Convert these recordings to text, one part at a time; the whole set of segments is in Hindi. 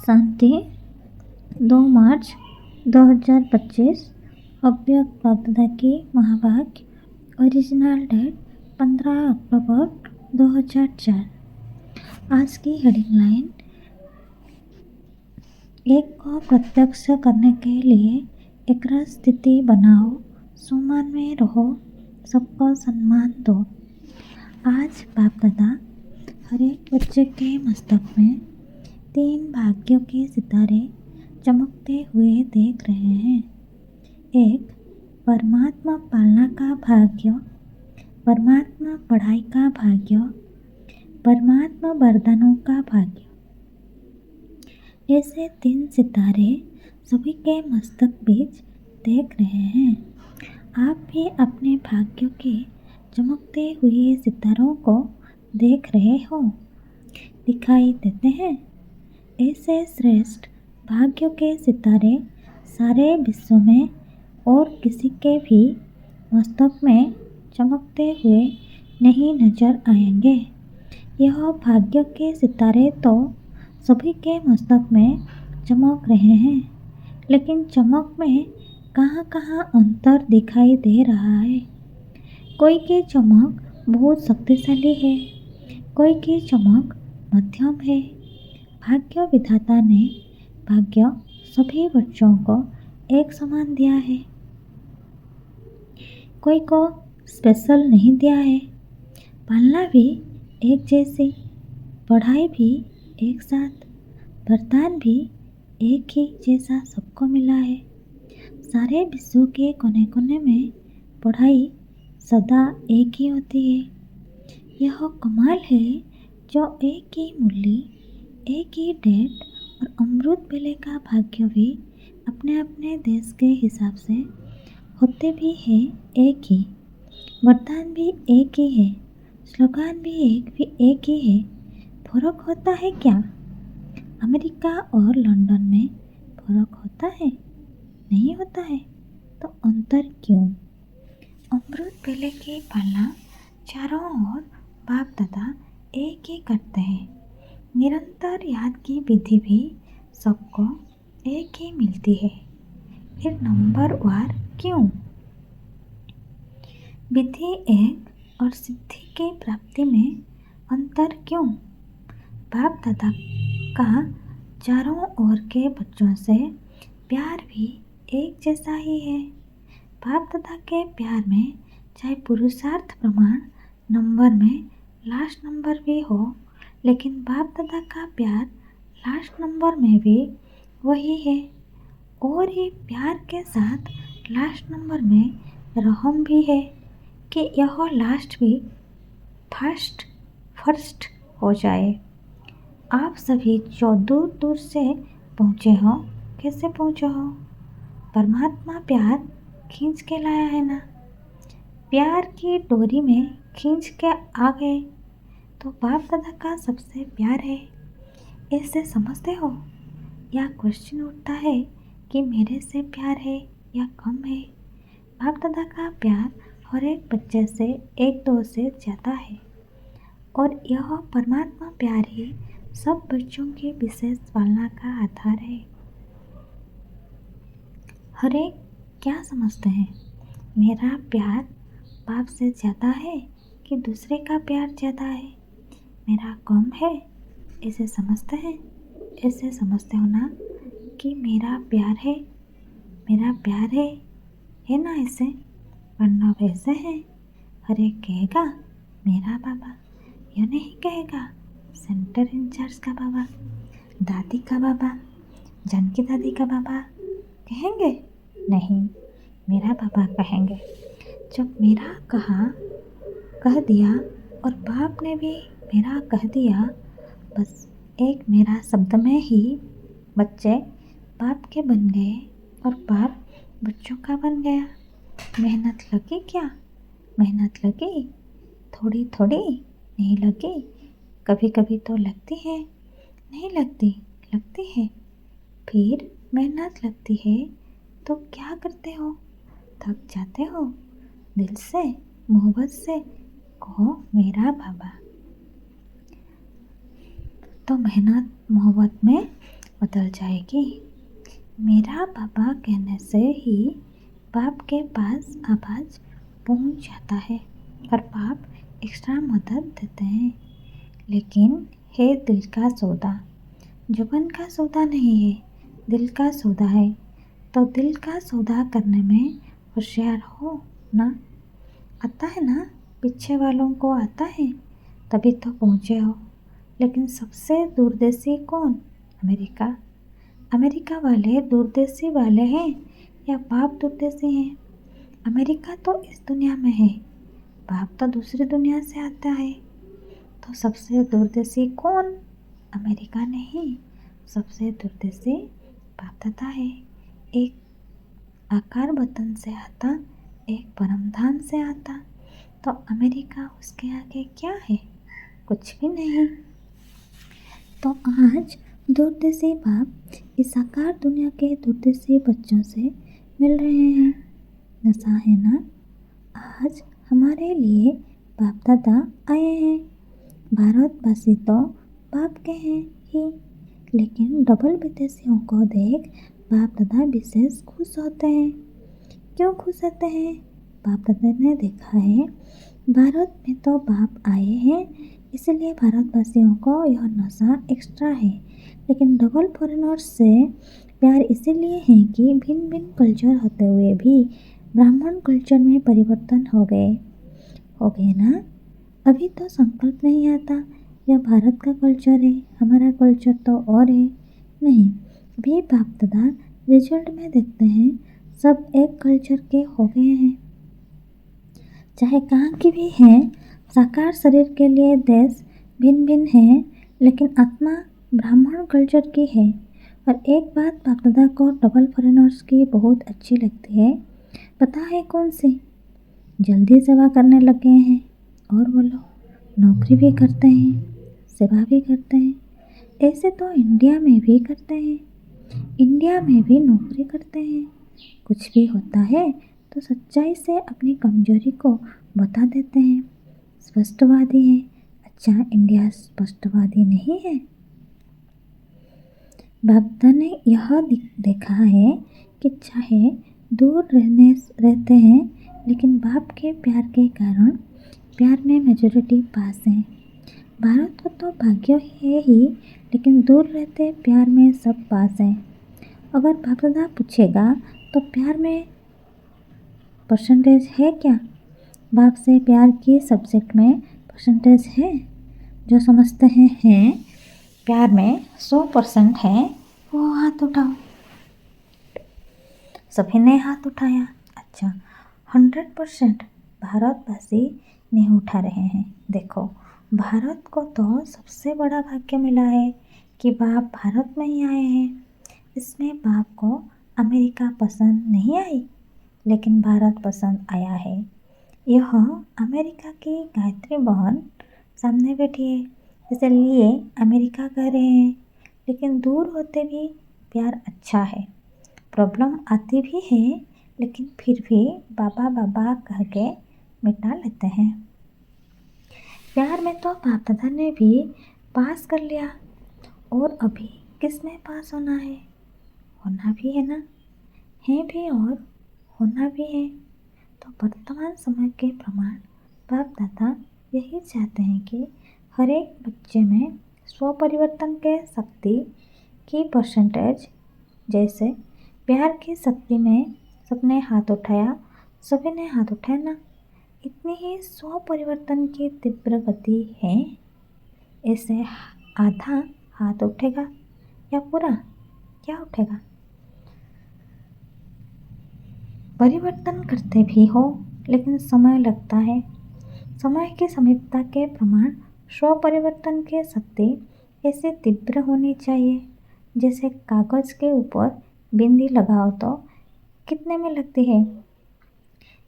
शांति 2 मार्च 2025। अव्यक्त बापदादा की महावाक्य। ओरिजिनल डेट 15 अक्टूबर 2004। आज की हेडिंग लाइन, एक को प्रत्यक्ष करने के लिए एकाग्र स्थिति बनाओ, सम्मान में रहो, सबको सम्मान दो। आज बापदादा हर एक बच्चे के मस्तक में 3 भाग्यों के सितारे चमकते हुए देख रहे हैं। 1. परमात्मा पालना का भाग्य, परमात्मा पढ़ाई का भाग्य, परमात्मा वरदानों का भाग्य। ऐसे 3 सितारे सभी के मस्तक बीच देख रहे हैं। आप भी अपने भाग्यों के चमकते हुए सितारों को देख रहे हो, दिखाई देते हैं। ऐसे श्रेष्ठ भाग्यों के सितारे सारे विश्व में और किसी के भी मस्तक में चमकते हुए नहीं नजर आएंगे। यह भाग्यों के सितारे तो सभी के मस्तक में चमक रहे हैं, लेकिन चमक में कहाँ कहाँ अंतर दिखाई दे रहा है। कोई की चमक बहुत शक्तिशाली है, कोई की चमक मध्यम है। भाग्य विधाता ने भाग्य सभी बच्चों को एक समान दिया है, कोई को स्पेशल नहीं दिया है। पालना भी एक जैसी, पढ़ाई भी एक साथ, वरदान भी एक ही जैसा सबको मिला है। सारे विश्व के कोने कोने में पढ़ाई सदा एक ही होती है। यह कमाल है जो एक ही मूल्य, एक ही डेट और अमृत बेले का भाग्य भी अपने अपने देश के हिसाब से होते भी हैं एक ही, वरदान भी एक ही है, स्लोगान भी एक ही है। फर्क होता है क्या? अमेरिका और लंदन में फर्क होता है? नहीं होता है। तो अंतर क्यों? अमृत बेले की पालना चारों ओर बाप दादा एक ही करते हैं। निरंतर याद की विधि भी सबको एक ही मिलती है। फिर नंबर वार क्यों? विधि एक और सिद्धि की प्राप्ति में अंतर क्यों? बाप दादा का चारों ओर के बच्चों से प्यार भी एक जैसा ही है। बाप दादा के प्यार में चाहे पुरुषार्थ प्रमाण नंबर में लास्ट नंबर भी हो, लेकिन बाप दादा का प्यार लास्ट नंबर में भी वही है। और ये प्यार के साथ लास्ट नंबर में रहम भी है कि यह लास्ट भी फर्स्ट हो जाए। आप सभी जो दूर दूर से पहुँचे हो, कैसे पहुँचे हो? परमात्मा प्यार खींच के लाया है ना। प्यार की डोरी में खींच के आ गए तो बाप दादा का सबसे प्यार है, ऐसे समझते हो? या क्वेश्चन उठता है कि मेरे से प्यार है या कम है? बाप दादा का प्यार हर एक बच्चे से एक दो से ज़्यादा है, और यह परमात्मा प्यार ही सब बच्चों की विशेष पालना का आधार है। हर एक क्या समझते हैं? मेरा प्यार बाप से ज़्यादा है कि दूसरे का प्यार ज़्यादा है, मेरा कम है, ऐसे समझते हैं? ऐसे समझते हो ना कि मेरा प्यार है ना ऐसे, वरना वैसे है। हर एक कहेगा मेरा बाबा, यह नहीं कहेगा सेंटर इंचार्ज का बाबा, दादी का बाबा, जानकी दादी का बाबा कहेंगे? नहीं, मेरा बाबा कहेंगे। जब मेरा कह दिया और बाप ने भी मेरा कह दिया, बस एक मेरा शब्द में ही बच्चे बाप के बन गए और बाप बच्चों का बन गया। मेहनत लगी क्या? मेहनत लगी? थोड़ी थोड़ी नहीं लगी, कभी कभी तो लगती है, नहीं लगती है। फिर मेहनत लगती है तो क्या करते हो? थक जाते हो, दिल से मोहब्बत से कहो मेरा बाबा। तो मेहनत मोहब्बत में बदल जाएगी। मेरा पापा कहने से ही बाप के पास आवाज़ पहुंच जाता है और बाप एक्स्ट्रा मदद देते हैं। लेकिन है दिल का सौदा, जुबान का सौदा नहीं है, दिल का सौदा है। तो दिल का सौदा करने में होशियार हो ना। आता है ना, पीछे वालों को आता है, तभी तो पहुँचे हो। लेकिन सबसे दूरदेशी कौन? अमेरिका। अमेरिका वाले दूरदेशी वाले हैं या बाप दूरदेशी हैं? अमेरिका तो इस दुनिया में है, बाप तो दूसरी दुनिया से आता है। तो सबसे दूरदेशी कौन? अमेरिका नहीं, सबसे दूरदेशी बाप दादा है। एक आकार वतन से आता, एक परमधाम से आता। तो अमेरिका उसके आगे क्या है? कुछ भी नहीं। तो आज दूरदेशी बाप इस आकार दुनिया के दूरदेशी बच्चों से मिल रहे हैं। नशा है ना। आज हमारे लिए बाप दादा आए हैं। भारतवासी तो बाप के हैं ही, लेकिन डबल विदेशियों को देख बाप दादा विशेष खुश होते हैं। क्यों खुश होते हैं? बाप दादा ने देखा है भारत में तो बाप आए हैं, इसलिए भारतवासियों को यह नशा एक्स्ट्रा है। लेकिन डबल फॉरेनर्स से प्यार इसीलिए है कि भिन्न भिन्न कल्चर होते हुए भी ब्राह्मण कल्चर में परिवर्तन हो गए ना। अभी तो संकल्प नहीं आता यह भारत का कल्चर है, हमारा कल्चर तो और है। नहीं, भी बाप दादा रिजल्ट में देखते हैं सब एक कल्चर के हो गए हैं। चाहे कहाँ की भी हैं, साकार शरीर के लिए देश भिन्न भिन्न है, लेकिन आत्मा ब्राह्मण कल्चर की है। और एक बात बाप दादा को डबल फॉरेनर्स की बहुत अच्छी लगती है, पता है कौन सी? जल्दी सेवा करने लगे हैं। और वो लोग नौकरी भी करते हैं, सेवा भी करते हैं। ऐसे तो इंडिया में भी करते हैं, इंडिया में भी नौकरी करते हैं। कुछ भी होता है तो सच्चाई से अपनी कमजोरी को बता देते हैं। स्पष्टवादी है। अच्छा, इंडिया स्पष्टवादी नहीं है? बाबा ने यह देखा है कि चाहे दूर रहते हैं, लेकिन बाप के प्यार के कारण प्यार में मेजॉरिटी पास है। भारत को तो भाग्य है ही, लेकिन दूर रहते प्यार में सब पास हैं। अगर बाप दादा पूछेगा तो प्यार में परसेंटेज है क्या? बाप से प्यार की सब्जेक्ट में परसेंटेज है? जो समझते हैं प्यार में 100% है, वो हाथ उठाओ। सभी ने हाथ उठाया। अच्छा, 100% भारतवासी नहीं उठा रहे हैं। देखो, भारत को तो सबसे बड़ा भाग्य मिला है कि बाप भारत में ही आए हैं। इसमें बाप को अमेरिका पसंद नहीं आई, लेकिन भारत पसंद आया है। यह अमेरिका की गायत्री बहन सामने बैठी है, इसलिए अमेरिका कह रहे हैं। लेकिन दूर होते भी प्यार अच्छा है। प्रॉब्लम आती भी है, लेकिन फिर भी बाबा बाबा कह के मिटा लेते हैं। प्यार में तो बाप दादा ने भी पास कर लिया, और अभी किसमें पास होना है? होना भी है ना, है भी और होना भी है। तो वर्तमान समय के प्रमाण बाप दादा यही चाहते हैं कि हर एक बच्चे में स्व परिवर्तन के शक्ति की परसेंटेज, जैसे प्यार की शक्ति में सबने हाथ उठाया, सभी ने हाथ उठाया ना, इतनी ही स्व परिवर्तन की तीव्र गति है। ऐसे आधा हाथ उठेगा या पूरा, क्या उठेगा? परिवर्तन करते भी हो, लेकिन समय लगता है। समय की समीपता के प्रमाण स्व परिवर्तन की शक्ति ऐसे तीव्र होनी चाहिए, जैसे कागज़ के ऊपर बिंदी लगाओ तो कितने में लगती है?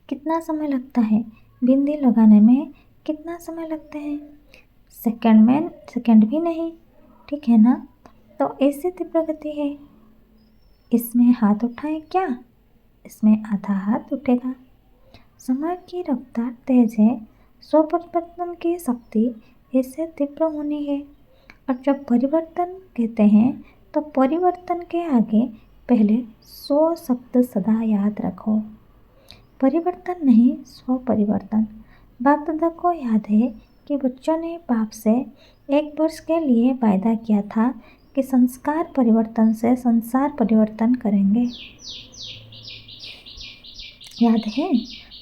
कितना समय लगता है? बिंदी लगाने में कितना समय लगता है? सेकंड भी नहीं, ठीक है ना। तो ऐसी तीव्र गति है। इसमें हाथ उठाएं क्या? इसमें आधा हाथ उठेगा। समय की रफ्तार तेज है, स्व परिवर्तन की शक्ति इससे तीव्र होनी है। और जब परिवर्तन कहते हैं तो परिवर्तन के आगे पहले 100 शब्द सदा याद रखो। परिवर्तन नहीं, स्व परिवर्तन। बाप दादा को याद है कि बच्चों ने बाप से 1 वर्ष के लिए वायदा किया था कि संस्कार परिवर्तन से संसार परिवर्तन करेंगे। याद है,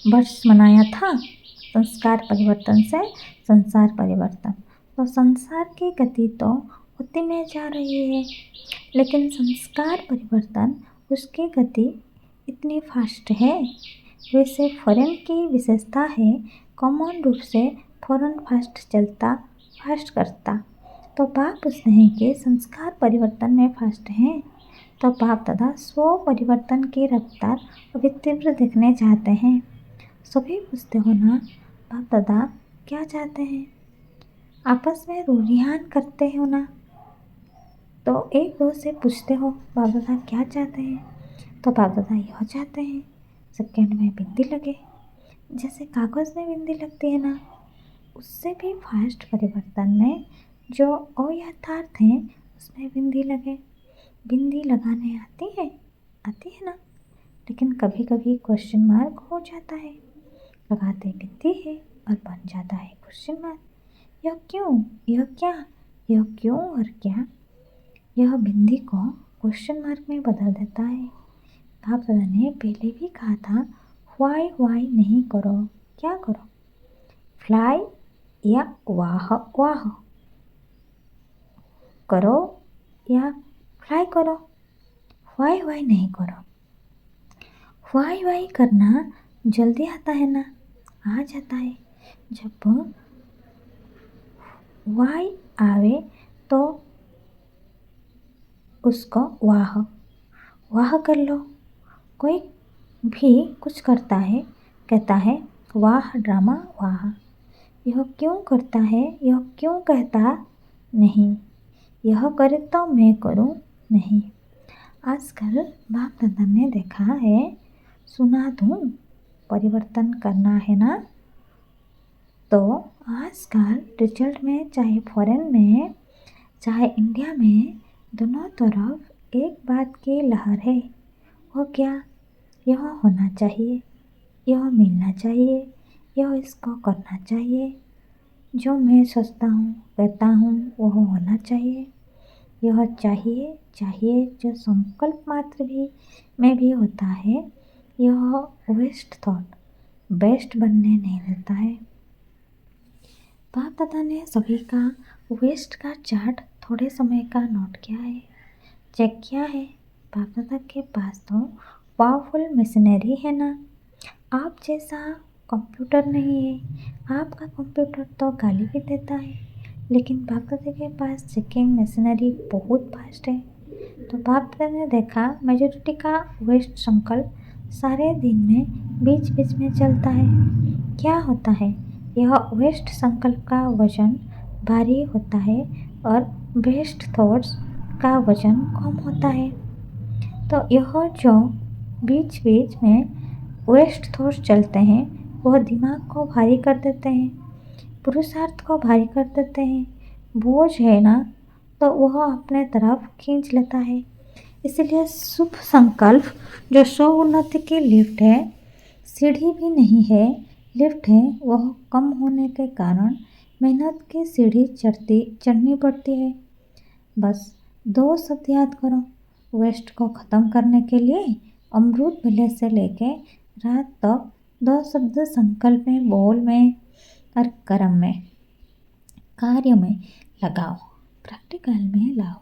वर्ष मनाया था संस्कार परिवर्तन से संसार परिवर्तन। तो संसार की गति तो होती में जा रही है, लेकिन संस्कार परिवर्तन उसकी गति इतनी फास्ट है। वैसे फॉरेन की विशेषता है, कॉमन रूप से फॉरेन फास्ट चलता, फास्ट करता। तो बाप पूछते हैं कि संस्कार परिवर्तन में फास्ट हैं, तो बाप दादा स्व परिवर्तन की रफ्तार अभी तीव्र देखने चाहते हैं। सभी पूछते हो ना, बाप दादा क्या चाहते हैं? आपस में रुझान करते हो ना, तो एक दो से पूछते हो बाप दादा क्या चाहते हैं, तो बाप दादा यह चाहते हैं सेकेंड में बिंदी लगे, जैसे कागज़ में बिंदी लगती है ना, उससे भी फास्ट परिवर्तन में जो अयथार्थ हैं उसमें बिंदी लगे। बिंदी लगाने आती है ना, लेकिन कभी कभी क्वेश्चन मार्क हो जाता है। लगाते बिंदी है और बन जाता है क्वेश्चन मार्क। यह क्यों, यह क्या, यह क्यों और क्या, यह बिंदी को क्वेश्चन मार्क में बदल देता है। बाप दादा ने पहले भी कहा था, वाई नहीं करो, क्या करो, फ्लाई या वाह वाह करो या फ्लाई करो, वाई नहीं करो। वाई करना जल्दी आता है ना, आ जाता है। जब वाई आवे तो उसको वाह वाह कर लो। कोई भी कुछ करता है, कहता है वाह ड्रामा वाह। यह क्यों करता है, यह क्यों कहता नहीं, यह करे तो मैं करूं नहीं। आजकल बाप दादा ने देखा है, सुना दूं, परिवर्तन करना है ना, तो आजकल रिजल्ट में चाहे फॉरेन में चाहे इंडिया में दोनों तरफ एक बात की लहर है। वो क्या, यह होना चाहिए, यह मिलना चाहिए, यह इसको करना चाहिए, जो मैं सोचता हूँ कहता हूँ वह होना चाहिए, यह चाहिए जो संकल्प मात्र भी में भी होता है, यह वेस्ट थॉट बेस्ट बनने नहीं देता है। बाप दादा ने सभी का वेस्ट का चार्ट थोड़े समय का नोट किया है, चेक किया है। बाप दादा के पास तो पावरफुल मशीनरी है ना, आप जैसा कंप्यूटर नहीं है। आपका कंप्यूटर तो गाली भी देता है, लेकिन बाप दादा के पास चेकिंग मशीनरी बहुत फास्ट है। तो बाप दादा ने देखा मेजोरिटी का वेस्ट संकल्प सारे दिन में बीच बीच में चलता है। क्या होता है, यह वेस्ट संकल्प का वजन भारी होता है और बेस्ट थॉट्स का वजन कम होता है। तो यह जो बीच बीच में वेस्ट थॉट्स चलते हैं वह दिमाग को भारी कर देते हैं, पुरुषार्थ को भारी कर देते हैं। बोझ है ना, तो वह अपने तरफ खींच लेता है। इसलिए शुभ संकल्प जो स्व उन्नति की लिफ्ट है, सीढ़ी भी नहीं है लिफ्ट है, वह कम होने के कारण मेहनत की सीढ़ी चढ़नी पड़ती है। बस 2 शब्द याद करो, वेस्ट को ख़त्म करने के लिए अमृत वेले से लेके रात तक 2 शब्द संकल्प में, बोल में और कर्म में, कार्य में लगाओ, प्रैक्टिकल में लाओ।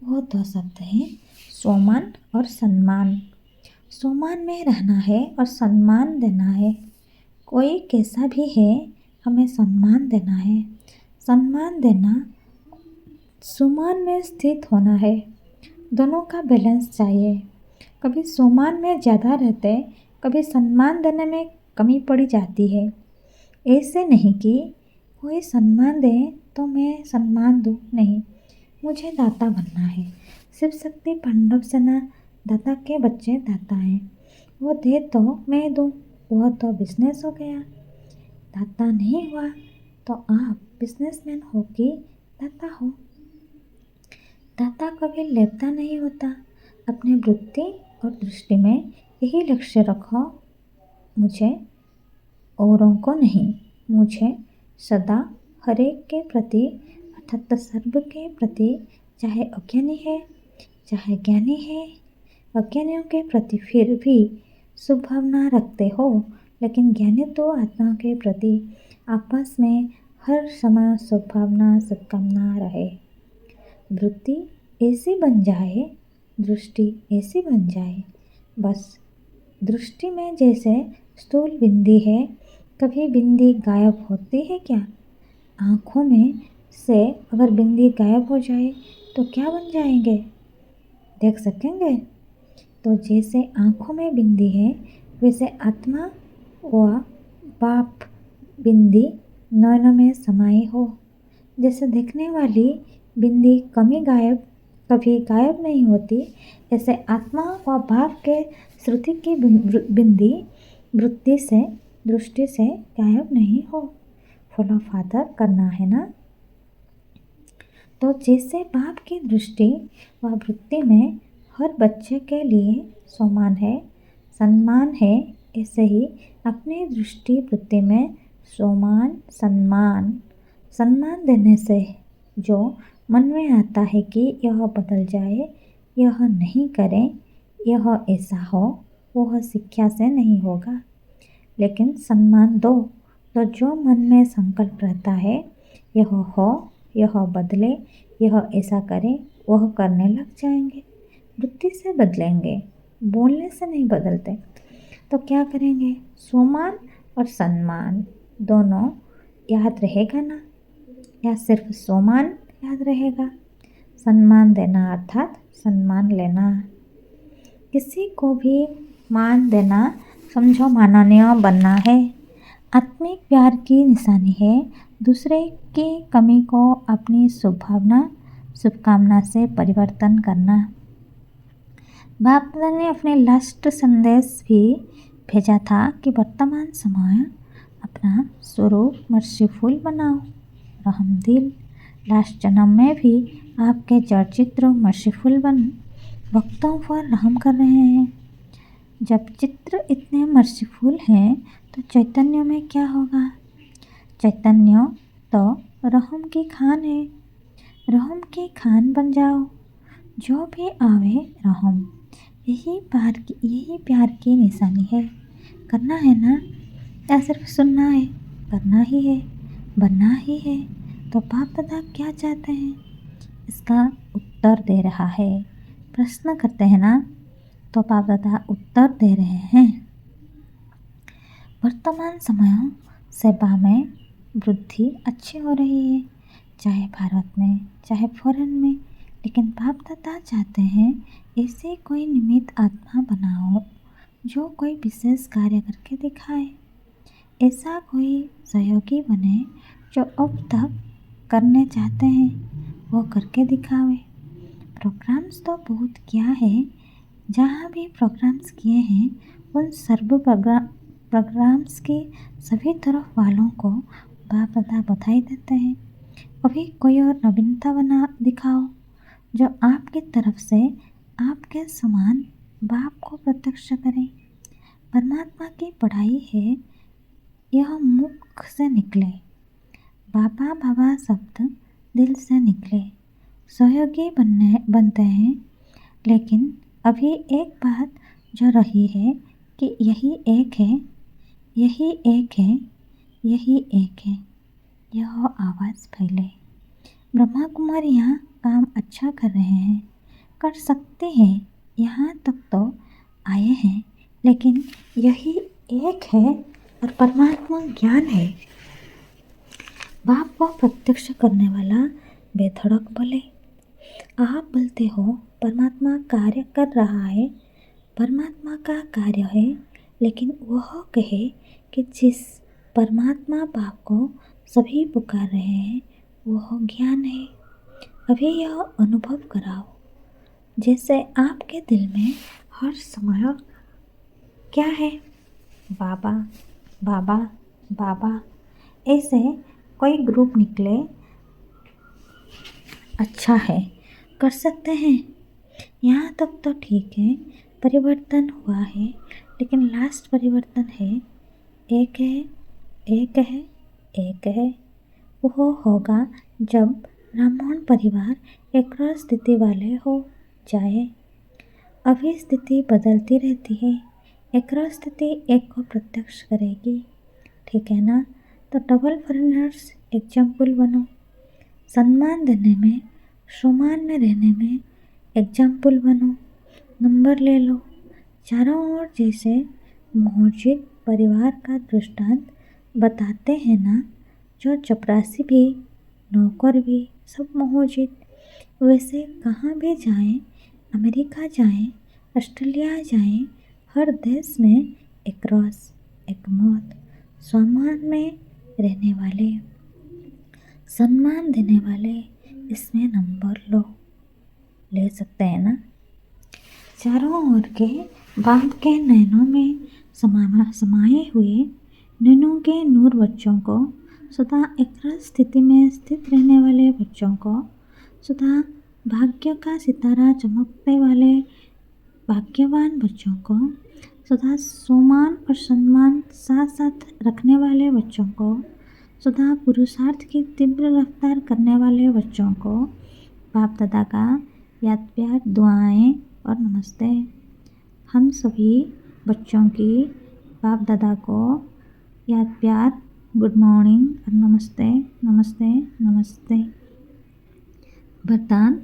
वो 2 शब्द हैं सम्मान और सम्मान। सम्मान में रहना है और सम्मान देना है। कोई कैसा भी है, हमें सम्मान देना है। सम्मान देना सम्मान में स्थित होना है। दोनों का बैलेंस चाहिए। कभी सम्मान में ज़्यादा रहते, कभी सम्मान देने में कमी पड़ी जाती है। ऐसे नहीं कि कोई सम्मान दे तो मैं सम्मान दूँ, नहीं, मुझे दाता बनना है। शिव शक्ति पांडव सेना दाता के बच्चे दाता हैं, वो दे तो मैं दूँ, वह तो बिजनेस हो गया। दाता नहीं हुआ तो आप बिजनेसमैन हो कि दाता हो। दाता कभी लेपता नहीं होता। अपनी वृत्ति और दृष्टि में यही लक्ष्य रखो, मुझे औरों को नहीं। मुझे सदा हर एक के प्रति अर्थात सर्व के प्रति, चाहे अज्ञानी है चाहे ज्ञानी है, अज्ञानियों के प्रति फिर भी शुभ भावना रखते हो, लेकिन ज्ञानी तो आत्मा के प्रति आपस में हर समय शुभ भावना सद्कामना रहे। वृत्ति ऐसी बन जाए, दृष्टि ऐसी बन जाए, बस दृष्टि में जैसे स्थूल बिंदी है, कभी बिंदी गायब होती है क्या? आँखों में से अगर बिंदी गायब हो जाए तो क्या बन जाएंगे, देख सकेंगे? तो जैसे आँखों में बिंदी है, वैसे आत्मा व बाप बिंदी नयनों में समाई हो। जैसे देखने वाली बिंदी कभी गायब नहीं होती, ऐसे आत्मा व भाव के श्रुति की बिंदी वृत्ति से दृष्टि से गायब नहीं हो। फॉलो फादर करना है ना। तो जैसे बाप की दृष्टि व वृत्ति में हर बच्चे के लिए समान है, सम्मान है, ऐसे ही अपनी दृष्टि वृत्ति में सम्मान देने से जो मन में आता है कि यह बदल जाए, यह नहीं करें, यह ऐसा हो, वह शिक्षा से नहीं होगा। लेकिन सम्मान दो तो जो मन में संकल्प रहता है, यह हो, यह बदले, यह ऐसा करे, वह करने लग जाएंगे। वृत्ति से बदलेंगे, बोलने से नहीं बदलते। तो क्या करेंगे? सम्मान और सम्मान दोनों याद रहेगा ना, या सिर्फ सम्मान याद रहेगा? सम्मान देना अर्थात सम्मान लेना। किसी को भी मान देना समझो माननीय बनना है। आत्मिक प्यार की निशानी है दूसरे की कमी को अपनी शुभकामना से परिवर्तन करना। बाप दादा ने अपने लास्ट संदेश भी भेजा था कि वर्तमान समय अपना स्वरूप मर्सीफुल बनाओ, रहमदिल। लास्ट जन्म में भी आपके जड़ चित्र मर्सीफुल बन भक्तों पर रहम कर रहे हैं। जब चित्र इतने मर्सीफुल हैं तो चैतन्य में क्या होगा? चैतन्य तो रहम की खान है। रहम की खान बन जाओ, जो भी आवे रहम। यही प्यार की निशानी है। करना है ना, या सिर्फ सुनना है? करना ही है, बनना ही है। तो बाप दादा क्या चाहते हैं, इसका उत्तर दे रहा है। प्रश्न करते हैं ना, तो बाप दादा उत्तर दे रहे हैं। वर्तमान समय सेवा में वृद्धि अच्छी हो रही है, चाहे भारत में चाहे फॉरेन में। लेकिन बाप दादा चाहते हैं ऐसे कोई निमित्त आत्मा बनाओ जो कोई विशेष कार्य करके दिखाए। ऐसा कोई सहयोगी बने जो अब तक करने चाहते हैं वो करके दिखावे। प्रोग्राम्स तो बहुत किया है, जहाँ भी प्रोग्राम्स किए हैं उन सर्व प्रोग्राम्स के सभी तरफ वालों को बाप दादा बधाई देते हैं। अभी कोई और नवीनता बना दिखाओ जो आपकी तरफ से आपके समान बाप को प्रत्यक्ष करें। परमात्मा की पढ़ाई है, यह मुख से निकले। बाबा बाबा शब्द दिल से निकले। सहयोगी बनते हैं, लेकिन अभी एक बात जो रही है कि यही एक है, यही एक है, यही एक है। यह आवाज़ फैले। ब्रह्मा कुमारियाँ काम अच्छा कर रहे हैं, कर सकते हैं, यहाँ तक तो आए हैं, लेकिन यही एक है और परमात्मा ज्ञान है। बाप को प्रत्यक्ष करने वाला बेधड़क बोले। आप बोलते हो परमात्मा कार्य कर रहा है, परमात्मा का कार्य है, लेकिन वह कहे कि जिस परमात्मा बाप को सभी पुकार रहे हैं वह ज्ञान है। अभी यह अनुभव कराओ, जैसे आपके दिल में हर समय क्या है? बाबा बाबा बाबा। ऐसे कोई ग्रुप निकले, अच्छा है, कर सकते हैं। यहाँ तक तो ठीक है, परिवर्तन हुआ है, लेकिन लास्ट परिवर्तन है एक है, एक है, एक है। वो होगा जब ब्राह्मण परिवार एक और स्थिति वाले हो जाए। अभी स्थिति बदलती रहती है, एक और स्थिति एक को प्रत्यक्ष करेगी, ठीक है ना। तो डबल फॉरेनर्स एग्जाम्पल बनो, सम्मान देने में, सम्मान में रहने में एग्जाम्पल बनो, नंबर ले लो। चारों ओर जैसे मोहजित परिवार का दृष्टांत बताते हैं ना, जो चपरासी भी, नौकर भी सब मोहजित, वैसे कहाँ भी जाएं, अमेरिका जाएं, ऑस्ट्रेलिया जाएं, हर देश में एक रस, एक मौत, सम्मान में रहने वाले, सम्मान देने वाले, इसमें नंबर लो, ले सकते हैं ना। चारों ओर के बांध के नैनों में समाये हुए नैनों के नूर बच्चों को, सदा एक स्थिति में स्थित रहने वाले बच्चों को, सदा भाग्य का सितारा चमकने वाले भाग्यवान बच्चों को, सदा सम्मान और सम्मान साथ साथ रखने वाले बच्चों को, सदा पुरुषार्थ की तीव्र रफ्तार करने वाले बच्चों को बाप दादा का याद प्यार, दुआएं और नमस्ते। हम सभी बच्चों की बाप दादा को याद प्यार, गुड मॉर्निंग और नमस्ते नमस्ते नमस्ते। वरदान,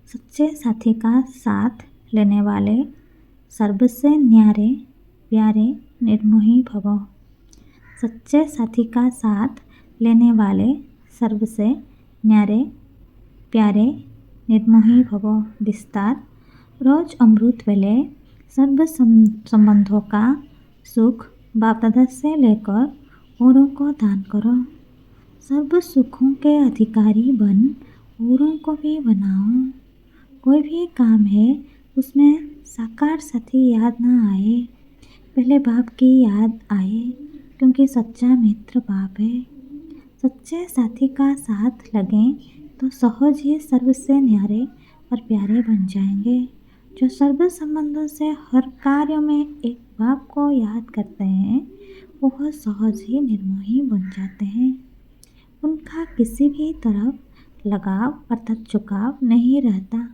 सच्चे साथी का साथ लेने वाले सर्वसे न्यारे प्यारे निर्मोही भव। सच्चे साथी का साथ लेने वाले सर्वसे न्यारे प्यारे निर्मोही भव। विस्तार, रोज अमृत वेले सर्व संबंधों का सुख बाप दादा से लेकर औरों को दान करो। सर्व सुखों के अधिकारी बन औरों को भी बनाओ। कोई भी काम है उसमें साकार साथी याद ना आए, पहले बाप की याद आए, क्योंकि सच्चा मित्र बाप है। सच्चे साथी का साथ लगें तो सहज ही सर्व से न्यारे और प्यारे बन जाएंगे। जो सर्व संबंधों से हर कार्य में एक बाप को याद करते हैं, वह सहज ही निर्मोही बन जाते हैं। उनका किसी भी तरफ लगाव अर्थात झुकाव नहीं रहता,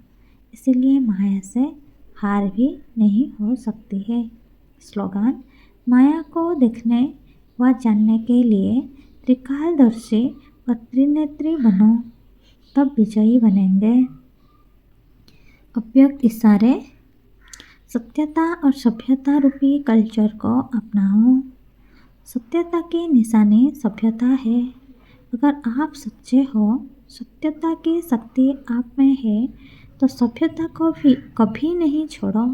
इसीलिए माया से हार भी नहीं हो सकती है। स्लोगन, माया को देखने व जानने के लिए त्रिकालदर्शी और त्रिनेत्री बनो, तब विजयी बनेंगे। अव्यक्त इशारे, सत्यता और सभ्यता रूपी कल्चर को अपनाओ। सत्यता की निशानी सभ्यता है। अगर आप सच्चे हो, सत्यता की शक्ति आप में है, तो सभ्यता को भी कभी नहीं छोड़ो।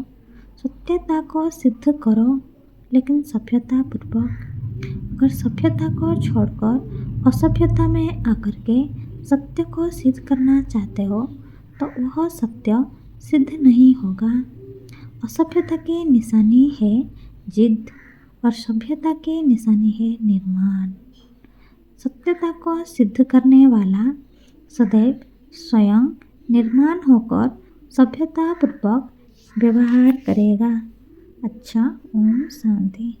सत्यता को सिद्ध करो, लेकिन सभ्यता पूर्वक। अगर सभ्यता को छोड़कर असभ्यता में आकर के सत्य को सिद्ध करना चाहते हो, तो वह सत्य सिद्ध नहीं होगा। असभ्यता की निशानी है जिद और सभ्यता की निशानी है निर्माण। सत्यता को सिद्ध करने वाला सदैव स्वयं निर्माण होकर सभ्यता पूर्वक व्यवहार करेगा। अच्छा, ओम शांति।